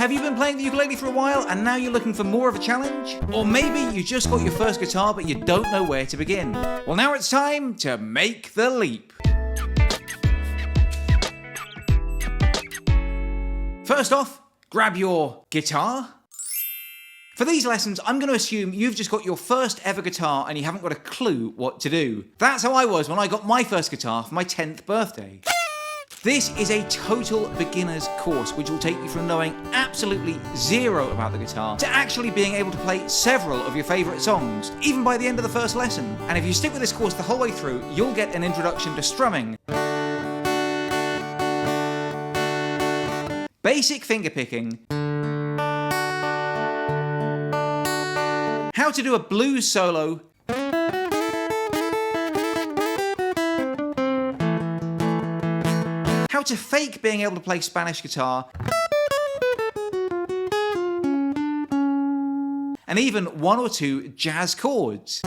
Have you been playing the ukulele for a while and now you're looking for more of a challenge? Or maybe you just got your first guitar but you don't know where to begin. Well, now it's time to make the leap. First off, grab your guitar. For these lessons, I'm going to assume you've just got your first ever guitar and you haven't got a clue what to do. That's how I was when I got my first guitar for my 10th birthday. This is a total beginner's course which will take you from knowing absolutely zero about the guitar to actually being able to play several of your favourite songs, even by the end of the first lesson. And if you stick with this course the whole way through, you'll get an introduction to strumming, basic fingerpicking, how to do a blues solo, how to fake being able to play Spanish guitar, and even one or two jazz chords.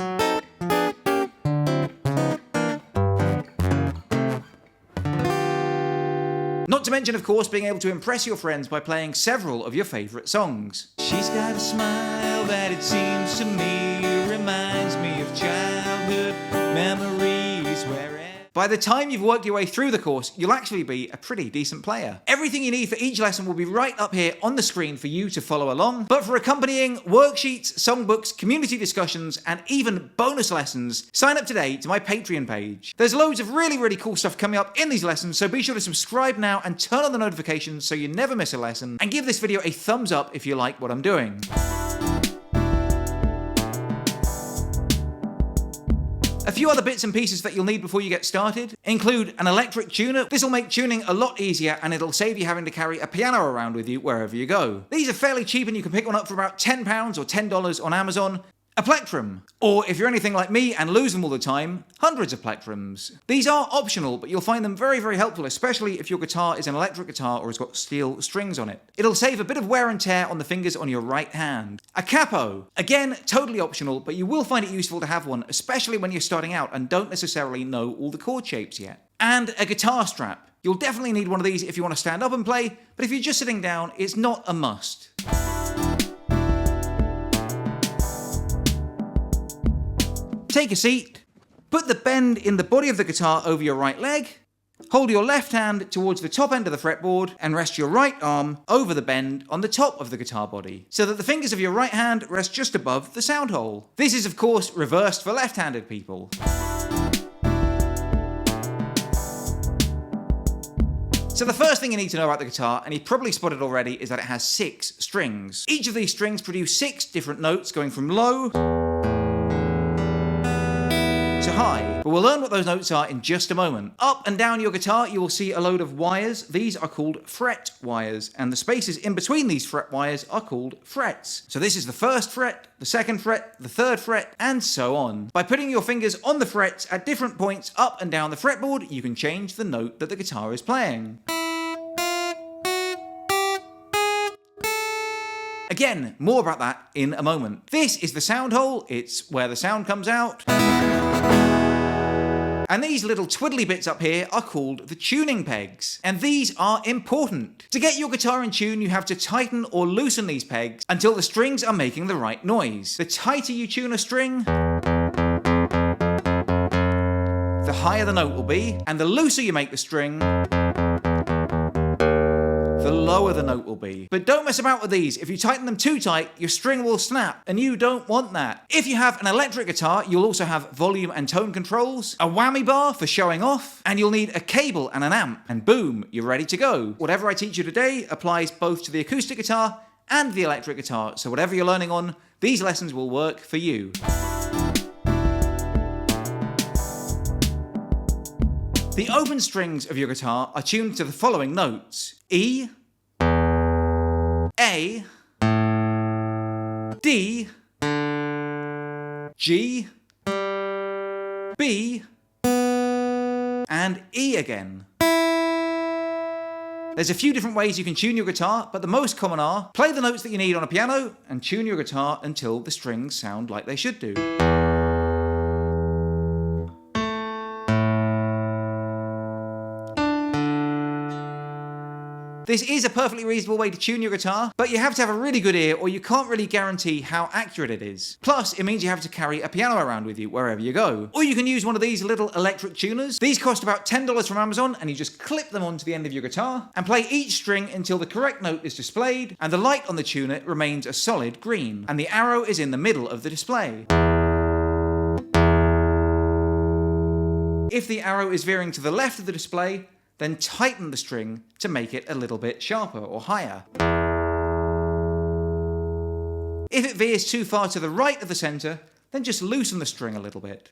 Not to mention, of course, being able to impress your friends by playing several of your favourite songs. She's got a smile that it seems to me reminds me of childhood memories where... By the time you've worked your way through the course, you'll actually be a pretty decent player. Everything you need for each lesson will be right up here on the screen for you to follow along. But for accompanying worksheets, songbooks, community discussions, and even bonus lessons, sign up today to my Patreon page. There's loads of really cool stuff coming up in these lessons, so be sure to subscribe now and turn on the notifications so you never miss a lesson, and give this video a thumbs up if you like what I'm doing. A few other bits and pieces that you'll need before you get started include an electric tuner. This will make tuning a lot easier and it'll save you having to carry a piano around with you wherever you go. These are fairly cheap and you can pick one up for about £10 or $10 on Amazon. A plectrum, or if you're anything like me and lose them all the time, hundreds of plectrums. These are optional, but you'll find them very helpful, especially if your guitar is an electric guitar or has got steel strings on it. It'll save a bit of wear and tear on the fingers on your right hand. A capo, again, totally optional, but you will find it useful to have one, especially when you're starting out and don't necessarily know all the chord shapes yet. And a guitar strap. You'll definitely need one of these if you want to stand up and play, but if you're just sitting down, it's not a must. Take a seat, put the bend in the body of the guitar over your right leg, hold your left hand towards the top end of the fretboard, and rest your right arm over the bend on the top of the guitar body, so that the fingers of your right hand rest just above the sound hole. This is of course reversed for left-handed people. So the first thing you need to know about the guitar, and you've probably spotted already, is that it has 6 strings. Each of these strings produce 6 different notes going from low to high, but we'll learn what those notes are in just a moment. Up and down your guitar you will see a load of wires. These are called fret wires, and the spaces in between these fret wires are called frets. So this is the first fret, the second fret, the third fret, and so on. By putting your fingers on the frets at different points up and down the fretboard, you can change the note that the guitar is playing. Again, more about that in a moment. This is the sound hole. It's where the sound comes out. And these little twiddly bits up here are called the tuning pegs. And these are important. To get your guitar in tune, you have to tighten or loosen these pegs until the strings are making the right noise. The tighter you tune a string, the higher the note will be, and the looser you make the string, the lower the note will be. But don't mess about with these. If you tighten them too tight, your string will snap, and you don't want that. If you have an electric guitar, you'll also have volume and tone controls, a whammy bar for showing off, and you'll need a cable and an amp, and boom, you're ready to go. Whatever I teach you today applies both to the acoustic guitar and the electric guitar, so whatever you're learning on, these lessons will work for you. The open strings of your guitar are tuned to the following notes: E, A, D, G, B, and E again. There's a few different ways you can tune your guitar, but the most common are: play the notes that you need on a piano and tune your guitar until the strings sound like they should do. This is a perfectly reasonable way to tune your guitar, but you have to have a really good ear or you can't really guarantee how accurate it is. Plus, it means you have to carry a piano around with you wherever you go. Or you can use one of these little electric tuners. These cost about $10 from Amazon, and you just clip them onto the end of your guitar and play each string until the correct note is displayed and the light on the tuner remains a solid green and the arrow is in the middle of the display. If the arrow is veering to the left of the display, then tighten the string to make it a little bit sharper or higher. If it veers too far to the right of the center, then just loosen the string a little bit.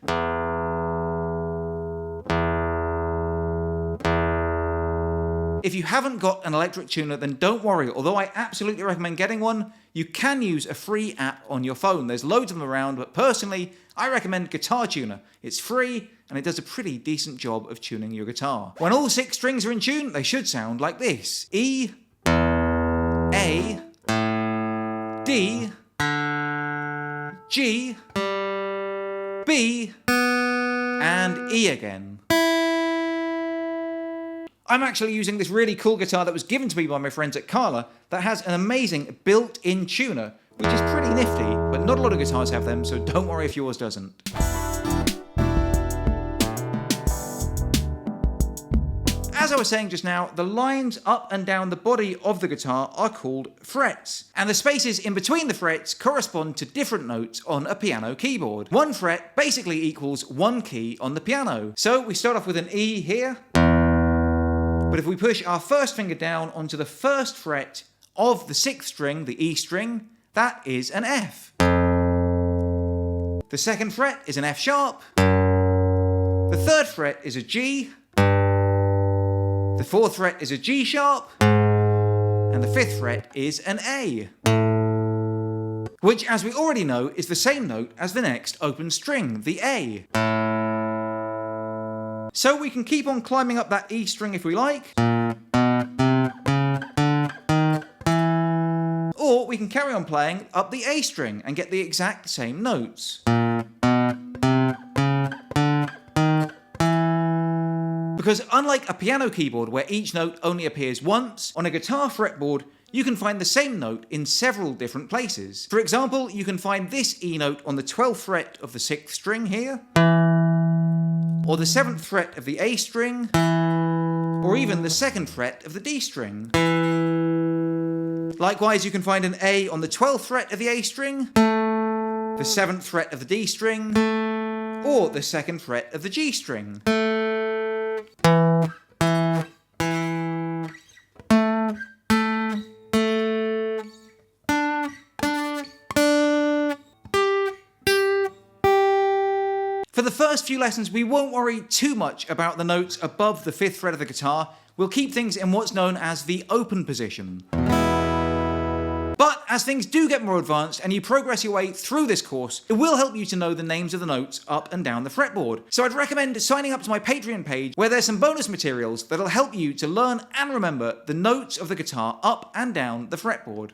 If you haven't got an electric tuner, then don't worry. Although I absolutely recommend getting one, you can use a free app on your phone. There's loads of them around, but personally, I recommend Guitar Tuner. It's free, and it does a pretty decent job of tuning your guitar. When all 6 strings are in tune, they should sound like this. E, A, D, G, B, and E again. I'm actually using this really cool guitar that was given to me by my friends at Carla that has an amazing built-in tuner, which is pretty nifty, but not a lot of guitars have them, so don't worry if yours doesn't. As I was saying just now, the lines up and down the body of the guitar are called frets, and the spaces in between the frets correspond to different notes on a piano keyboard. 1 fret basically equals 1 key on the piano. So we start off with an E here, but if we push our first finger down onto the first fret of the 6th string, the E string, that is an F. The 2nd fret is an F sharp. The 3rd fret is a G. The 4th fret is a G sharp. And the 5th fret is an A. Which, as we already know, is the same note as the next open string, the A. So we can keep on climbing up that E string if we like. Or we can carry on playing up the A string and get the exact same notes. Because unlike a piano keyboard where each note only appears once, on a guitar fretboard you can find the same note in several different places. For example, you can find this E note on the 12th fret of the 6th string here, or the 7th fret of the A string, or even the 2nd fret of the D string. Likewise, you can find an A on the 12th fret of the A string, the 7th fret of the D string, or the 2nd fret of the G string. For the first few lessons, we won't worry too much about the notes above the 5th fret of the guitar. We'll keep things in what's known as the open position. But as things do get more advanced and you progress your way through this course, it will help you to know the names of the notes up and down the fretboard. So I'd recommend signing up to my Patreon page, where there's some bonus materials that'll help you to learn and remember the notes of the guitar up and down the fretboard.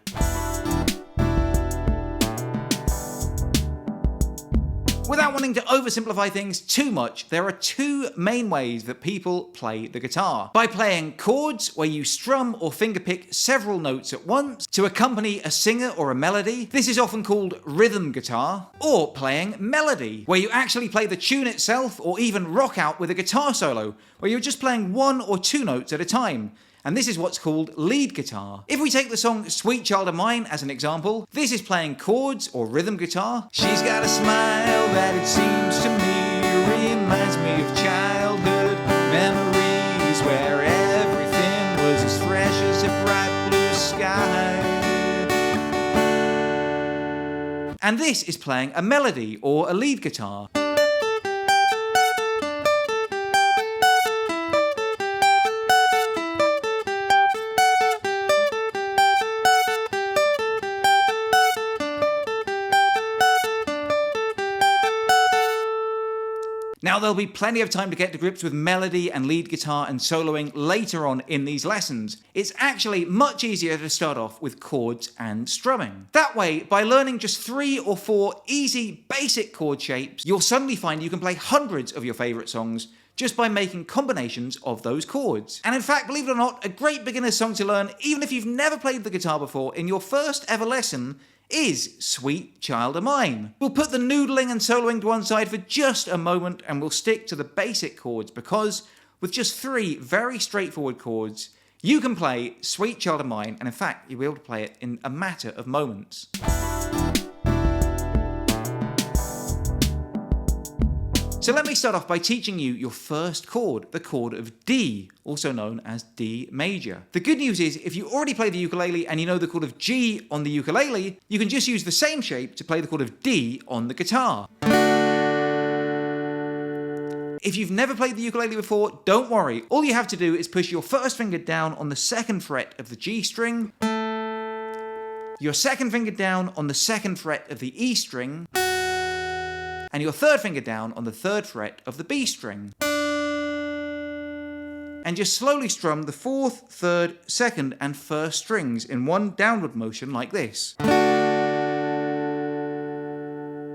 Without wanting to oversimplify things too much, there are 2 main ways that people play the guitar. By playing chords, where you strum or fingerpick several notes at once to accompany a singer or a melody. This is often called rhythm guitar. Or playing melody, where you actually play the tune itself or even rock out with a guitar solo, where you're just playing 1 or 2 notes at a time. And this is what's called lead guitar. If we take the song Sweet Child of Mine as an example, this is playing chords or rhythm guitar. She's got a smile that it seems to me reminds me of childhood memories where everything was as fresh as a bright blue sky. And this is playing a melody or a lead guitar. Now, there'll be plenty of time to get to grips with melody and lead guitar and soloing later on in these lessons. It's actually much easier to start off with chords and strumming. That way, by learning just 3 or 4 easy, basic chord shapes, you'll suddenly find you can play hundreds of your favourite songs just by making combinations of those chords. And in fact, believe it or not, a great beginner song to learn, even if you've never played the guitar before, in your first ever lesson is Sweet Child of Mine. We'll put the noodling and soloing to one side for just a moment and we'll stick to the basic chords because with just 3 very straightforward chords, you can play Sweet Child of Mine, and in fact, you'll be able to play it in a matter of moments. So let me start off by teaching you your first chord, the chord of D, also known as D major. The good news is, if you already play the ukulele and you know the chord of G on the ukulele, you can just use the same shape to play the chord of D on the guitar. If you've never played the ukulele before, don't worry. All you have to do is push your first finger down on the 2nd fret of the G string, your 2nd finger down on the 2nd fret of the E string, and your 3rd finger down on the 3rd fret of the B string. And just slowly strum the 4th, 3rd, 2nd and 1st strings in one downward motion like this.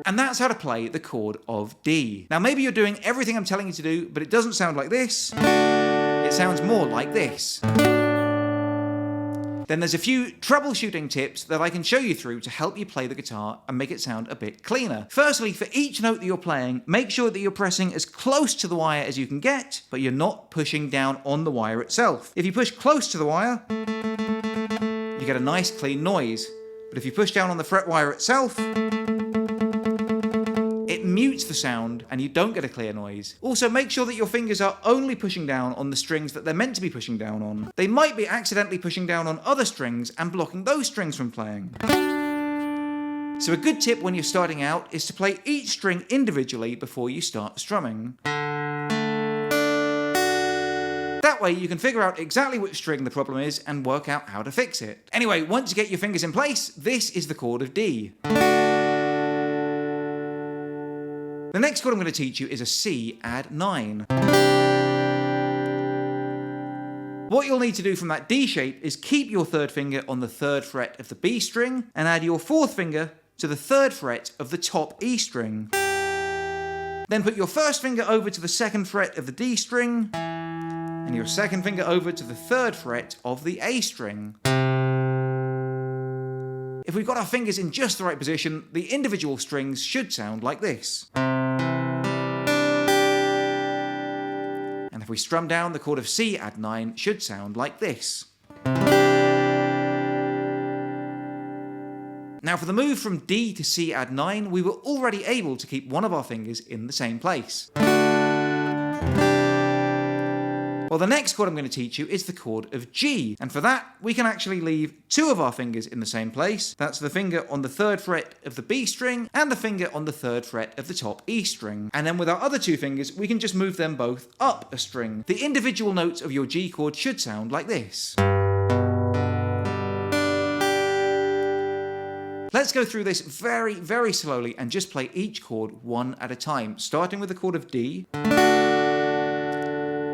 And that's how to play the chord of D. Now maybe you're doing everything I'm telling you to do, but it doesn't sound like this. It sounds more like this. Then there's a few troubleshooting tips that I can show you through to help you play the guitar and make it sound a bit cleaner. Firstly, for each note that you're playing, make sure that you're pressing as close to the wire as you can get, but you're not pushing down on the wire itself. If you push close to the wire, you get a nice clean noise. But if you push down on the fret wire itself, it mutes the sound and you don't get a clear noise. Also, make sure that your fingers are only pushing down on the strings that they're meant to be pushing down on. They might be accidentally pushing down on other strings and blocking those strings from playing. So a good tip when you're starting out is to play each string individually before you start strumming. That way you can figure out exactly which string the problem is and work out how to fix it. Anyway, once you get your fingers in place, this is the chord of D. The next chord I'm going to teach you is a C add 9. What you'll need to do from that D shape is keep your 3rd finger on the 3rd fret of the B string and add your 4th finger to the 3rd fret of the top E string. Then put your 1st finger over to the 2nd fret of the D string and your 2nd finger over to the 3rd fret of the A string. If we've got our fingers in just the right position, the individual strings should sound like this. And if we strum down, the chord of C add 9 should sound like this. Now for the move from D to C add 9, we were already able to keep one of our fingers in the same place. Well, the next chord I'm going to teach you is the chord of G, and for that we can actually leave 2 of our fingers in the same place. That's the finger on the 3rd fret of the B string and the finger on the 3rd fret of the top E string. And then with our other 2 fingers we can just move them both up a string. The individual notes of your G chord should sound like this. Let's go through this very, very slowly and just play each chord one at a time, starting with the chord of D.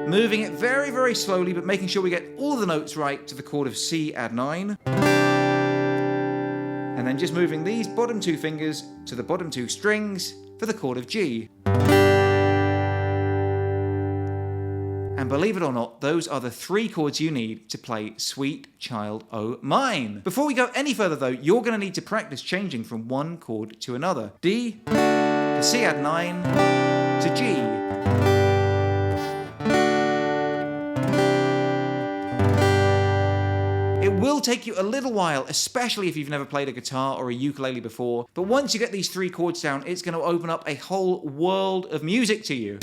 Moving it very, very slowly, but making sure we get all the notes right to the chord of C add 9. And then just moving these bottom 2 fingers to the bottom 2 strings for the chord of G. And believe it or not, those are the 3 chords you need to play Sweet Child O' Mine. Before we go any further though, you're going to need to practice changing from one chord to another. D to C add 9 to G. It will take you a little while, especially if you've never played a guitar or a ukulele before, but once you get these 3 chords down, it's going to open up a whole world of music to you.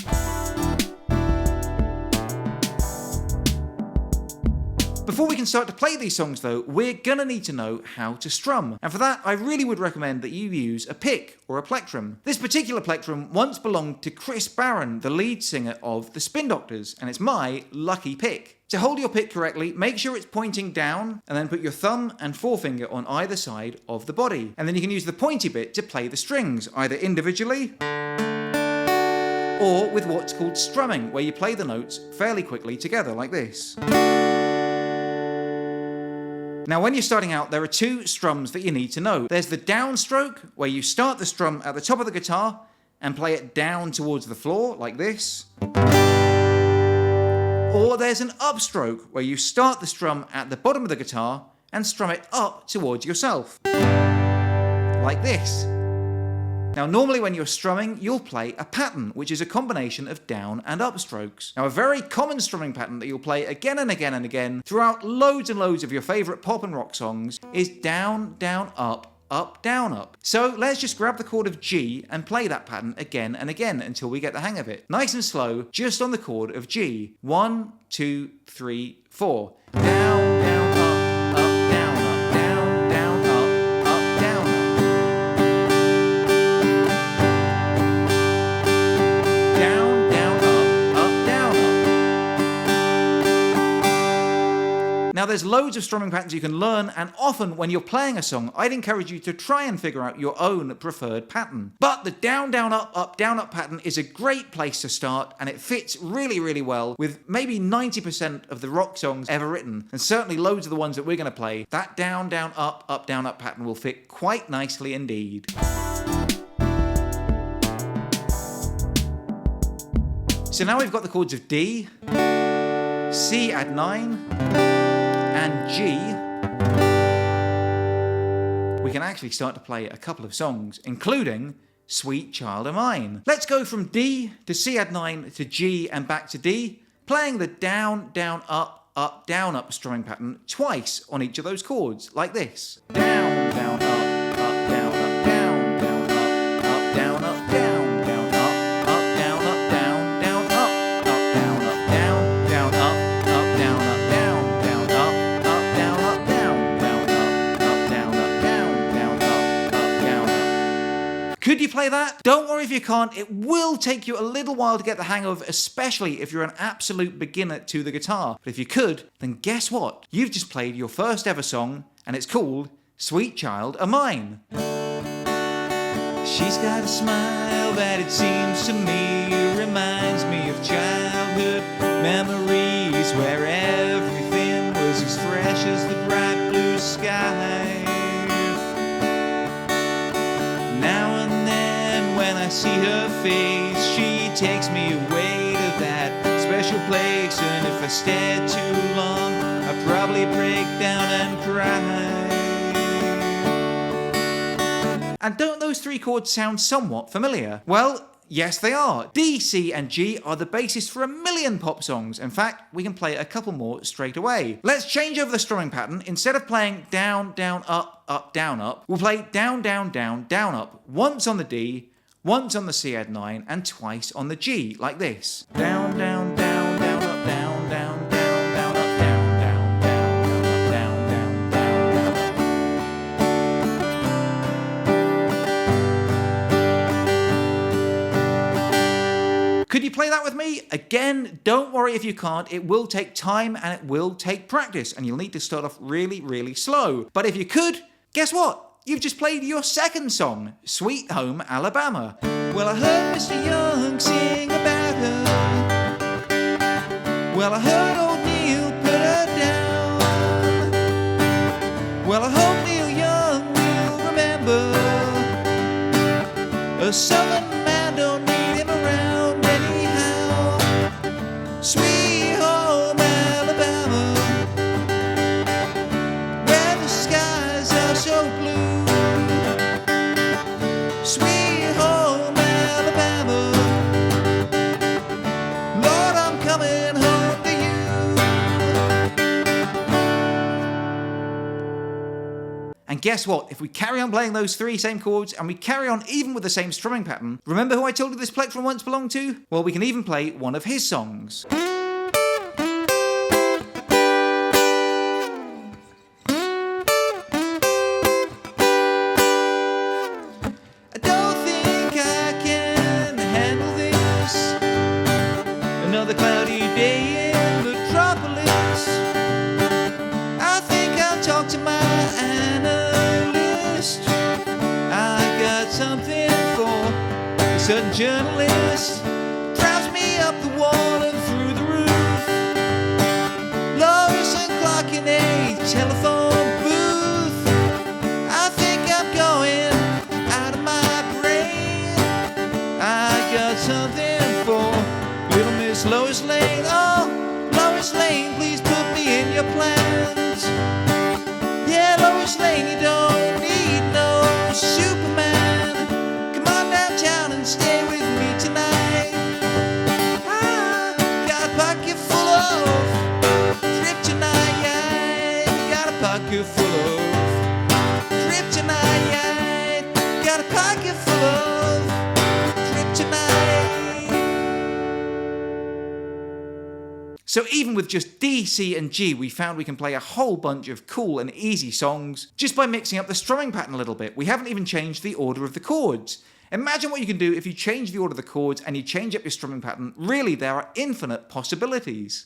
Before we can start to play these songs though, we're gonna need to know how to strum. And for that, I really would recommend that you use a pick or a plectrum. This particular plectrum once belonged to Chris Barron, the lead singer of the Spin Doctors, and it's my lucky pick. To hold your pick correctly, make sure it's pointing down, and then put your thumb and forefinger on either side of the body. And then you can use the pointy bit to play the strings, either individually or with what's called strumming, where you play the notes fairly quickly together like this. Now when you're starting out, there are 2 strums that you need to know. There's the downstroke, where you start the strum at the top of the guitar and play it down towards the floor like this. Or there's an upstroke, where you start the strum at the bottom of the guitar and strum it up towards yourself. Like this. Now normally when you're strumming, you'll play a pattern, which is a combination of down and up strokes. Now a very common strumming pattern that you'll play again and again and again throughout loads and loads of your favourite pop and rock songs is down, down, up, up, down, up. So let's just grab the chord of G and play that pattern again and again until we get the hang of it. Nice and slow, just on the chord of G. 1, 2, 3, 4. Down, down, up, up, down, up, down, down, up, up, down, up. Down, down, up, down, up. Now there's loads of strumming patterns you can learn, and often when you're playing a song, I'd encourage you to try and figure out your own preferred pattern. But the down, down, up, down, up pattern is a great place to start, and it fits really, really well with maybe 90% of the rock songs ever written, and certainly loads of the ones that we're going to play. That down, down, up, down, up pattern will fit quite nicely indeed. So now we've got the chords of D, C add 9, and G. We can actually start to play a couple of songs, including Sweet Child O' Mine. Let's go from D to C add 9 to G and back to D, playing the down, down, up, down, up strumming pattern twice on each of those chords, like this. Down, down, up, down, up, down, down, up, down, up, down. Could you play that? Don't worry if you can't, it will take you a little while to get the hang of, especially if you're an absolute beginner to the guitar. But if you could, then guess what? You've just played your first ever song, and it's called Sweet Child O' Mine. She's got a smile that it seems to me reminds me of childhood memories where everything was as fresh as the bright blue sky. Now and then when I see her face, she takes me away to that special place, and if I stare too long, I'd probably break down and cry. And don't those three chords sound somewhat familiar? Well, yes they are. D, C and G are the basis for a million pop songs. In fact, we can play a couple more straight away. Let's change over the strumming pattern. Instead of playing down, down, up, down, up, we'll play down, down, down, down, up, once on the D, once on the C add 9, and twice on the G, like this. Down, down, down, down, up, down, down, down, down, up, down, down, down, down, down, down, down. Could you play that with me? Again, don't worry if you can't. It will take time and it will take practice, and you'll need to start off really, really slow. But if you could, guess what? You've just played your second song, Sweet Home Alabama. Well, I heard Mr. Young sing about her. Well, I heard old Neil put her down. Well, I hope Neil Young will remember a southern man don't need him around anyhow. Sweet home Alabama, where the skies are so blue. Sweet home Alabama, Lord, I'm coming home to you. And guess what? If we carry on playing those three same chords, and we carry on even with the same strumming pattern, remember who I told you this plectrum once belonged to? Well, we can even play one of his songs. Another cloudy day in Metropolis. I think I'll talk to my analyst. I got something for a certain journalist. Drives me up the wall and through the roof. Lois and Clark in a telephone booth. I think I'm going out of my brain. I got something for Little Miss Lois Lane. Oh, Lane, please put me in your plans. Yeah, Lois Lane, you don't need no Superman. Come on downtown and stay with me tonight. Got a pocket full of kryptonite. Got a pocket full of kryptonite. Got a pocket full of kryptonite. So even with just D, C, and G, we found we can play a whole bunch of cool and easy songs just by mixing up the strumming pattern a little bit. We haven't even changed the order of the chords. Imagine what you can do if you change the order of the chords and you change up your strumming pattern. Really, there are infinite possibilities.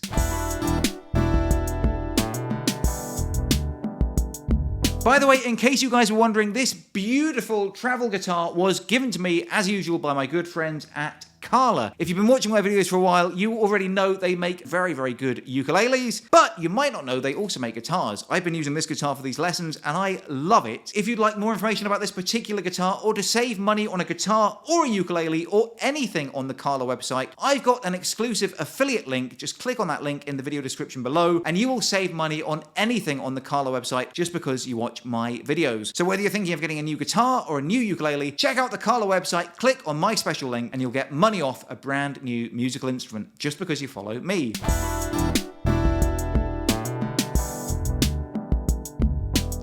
By the way, in case you guys were wondering, this beautiful travel guitar was given to me, as usual, by my good friends at Carla. If you've been watching my videos for a while, you already know they make very, very good ukuleles, but you might not know they also make guitars. I've been using this guitar for these lessons and I love it. If you'd like more information about this particular guitar or to save money on a guitar or a ukulele or anything on the Carla website, I've got an exclusive affiliate link. Just click on that link in the video description below and you will save money on anything on the Carla website just because you watch my videos. So whether you're thinking of getting a new guitar or a new ukulele, check out the Carla website, click on my special link and you'll get money off a brand new musical instrument just because you follow me.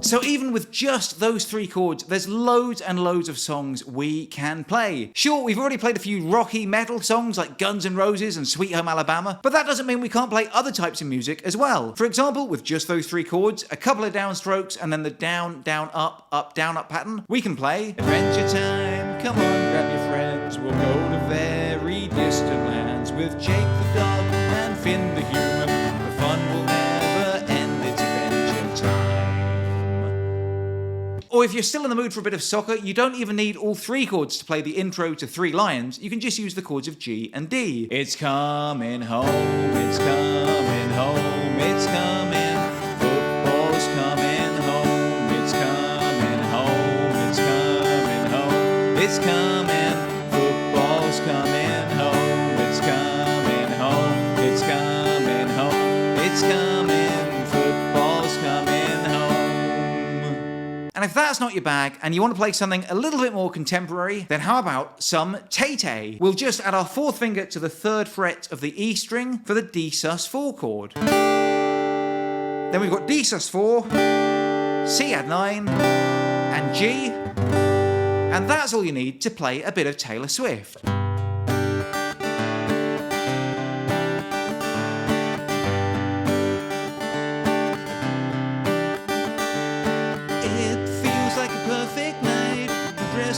So even with just those 3 chords, there's loads and loads of songs we can play. Sure, we've already played a few rocky metal songs like Guns N' Roses and Sweet Home Alabama, but that doesn't mean we can't play other types of music as well. For example, with just those 3 chords, a couple of downstrokes, and then the down, down, up, down, up pattern, we can play Adventure Time, come on, grab your friends, we'll go to very distant lands with Jake the dog and Finn the human, the fun will never end, it's Adventure Time. Or if you're still in the mood for a bit of soccer, you don't even need all 3 chords to play the intro to 3 Lions. You can just use the chords of G and D. It's coming home, it's coming home, it's coming. Football's coming home, it's coming home, it's coming home, it's coming. Football's coming home, it's coming home, it's coming home, it's coming. Football's coming home. And if that's not your bag and you want to play something a little bit more contemporary, then how about some Tay-Tay? We'll just add our 4th finger to the 3rd fret of the E string for the D sus4 chord. Then we've got D sus4, C add 9, and G. And that's all you need to play a bit of Taylor Swift.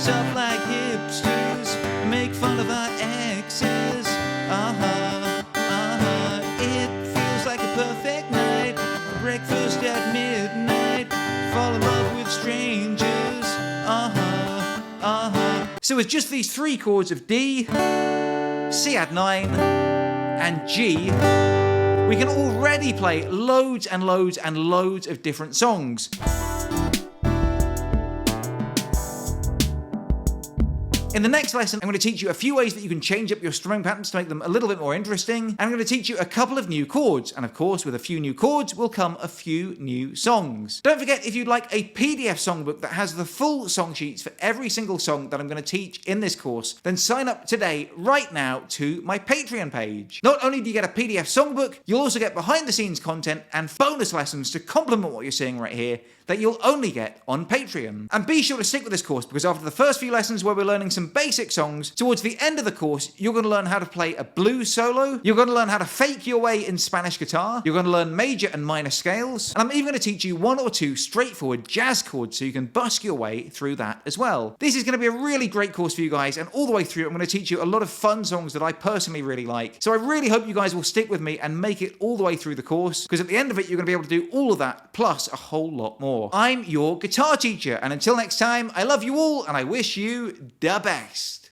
Up like hipsters and make fun of our exes. It feels like a perfect night. Breakfast at midnight. Fall in love with strangers. So with just these 3 chords of D, C add 9, and G, we can already play loads and loads and loads of different songs. In the next lesson, I'm going to teach you a few ways that you can change up your strumming patterns to make them a little bit more interesting. And I'm going to teach you a couple of new chords. And of course, with a few new chords will come a few new songs. Don't forget, if you'd like a PDF songbook that has the full song sheets for every single song that I'm going to teach in this course, then sign up today, right now, to my Patreon page. Not only do you get a PDF songbook, you'll also get behind the scenes content and bonus lessons to complement what you're seeing right here that you'll only get on Patreon. And be sure to stick with this course because after the first few lessons where we're learning some basic songs, towards the end of the course, you're going to learn how to play a blues solo, you're going to learn how to fake your way in Spanish guitar, you're going to learn major and minor scales, and I'm even going to teach you 1 or 2 straightforward jazz chords so you can busk your way through that as well. This is going to be a really great course for you guys, and all the way through I'm going to teach you a lot of fun songs that I personally really like. So I really hope you guys will stick with me and make it all the way through the course, because at the end of it you're going to be able to do all of that plus a whole lot more. I'm your guitar teacher, and until next time, I love you all and I wish you the best.